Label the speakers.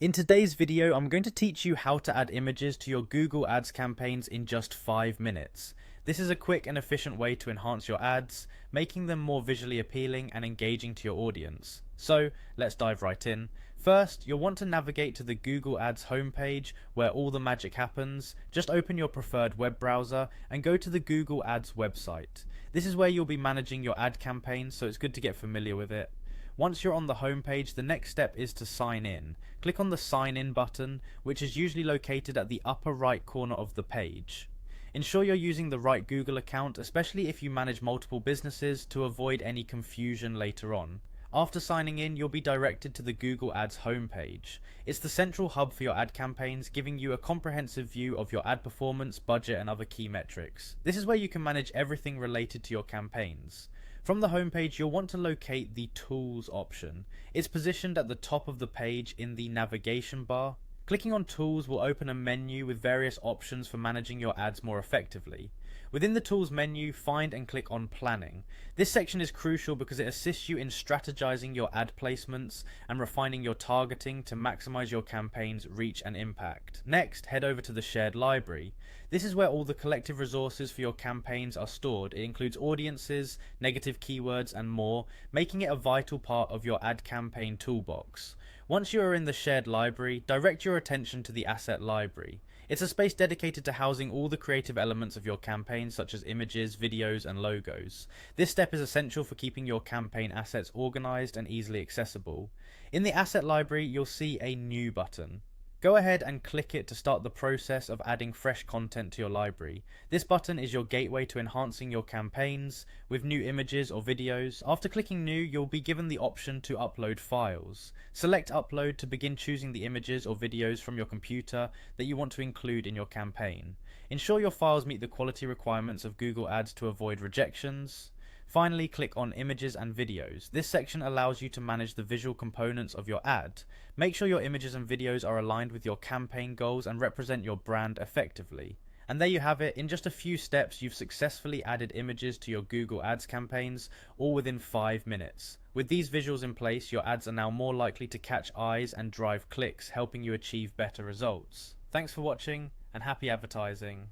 Speaker 1: In today's video, I'm going to teach you how to add images to your Google Ads campaigns in just 5 minutes. This is a quick and efficient way to enhance your ads, making them more visually appealing and engaging to your audience. So let's dive right in. First, you'll want to navigate to the Google Ads homepage where all the magic happens. Just open your preferred web browser and go to the Google Ads website. This is where you'll be managing your ad campaigns, so it's good to get familiar with it. Once you're on the home page, the next step is to sign in. Click on the sign in button, which is usually located at the upper right corner of the page. Ensure you're using the right Google account, especially if you manage multiple businesses, to avoid any confusion later on. After signing in, you'll be directed to the Google Ads homepage. It's the central hub for your ad campaigns, giving you a comprehensive view of your ad performance, budget, and other key metrics. This is where you can manage everything related to your campaigns. From the homepage, you'll want to locate the Tools option. It's positioned at the top of the page in the navigation bar. Clicking on Tools will open a menu with various options for managing your ads more effectively. Within the Tools menu, find and click on Planning. This section is crucial because it assists you in strategizing your ad placements and refining your targeting to maximize your campaign's reach and impact. Next, head over to the Shared Library. This is where all the collective resources for your campaigns are stored. It includes audiences, negative keywords, and more, making it a vital part of your ad campaign toolbox. Once you are in the shared library, direct your attention to the asset library. It's a space dedicated to housing all the creative elements of your campaign, such as images, videos, and logos. This step is essential for keeping your campaign assets organized and easily accessible. In the asset library, you'll see a New button. Go ahead and click it to start the process of adding fresh content to your library. This button is your gateway to enhancing your campaigns with new images or videos. After clicking New, you'll be given the option to upload files. Select Upload to begin choosing the images or videos from your computer that you want to include in your campaign. Ensure your files meet the quality requirements of Google Ads to avoid rejections. Finally, click on Images and Videos. This section allows you to manage the visual components of your ad. Make sure your images and videos are aligned with your campaign goals and represent your brand effectively. And there you have it. In just a few steps, you've successfully added images to your Google Ads campaigns, all within 5 minutes. With these visuals in place, your ads are now more likely to catch eyes and drive clicks, helping you achieve better results. Thanks for watching, and happy advertising.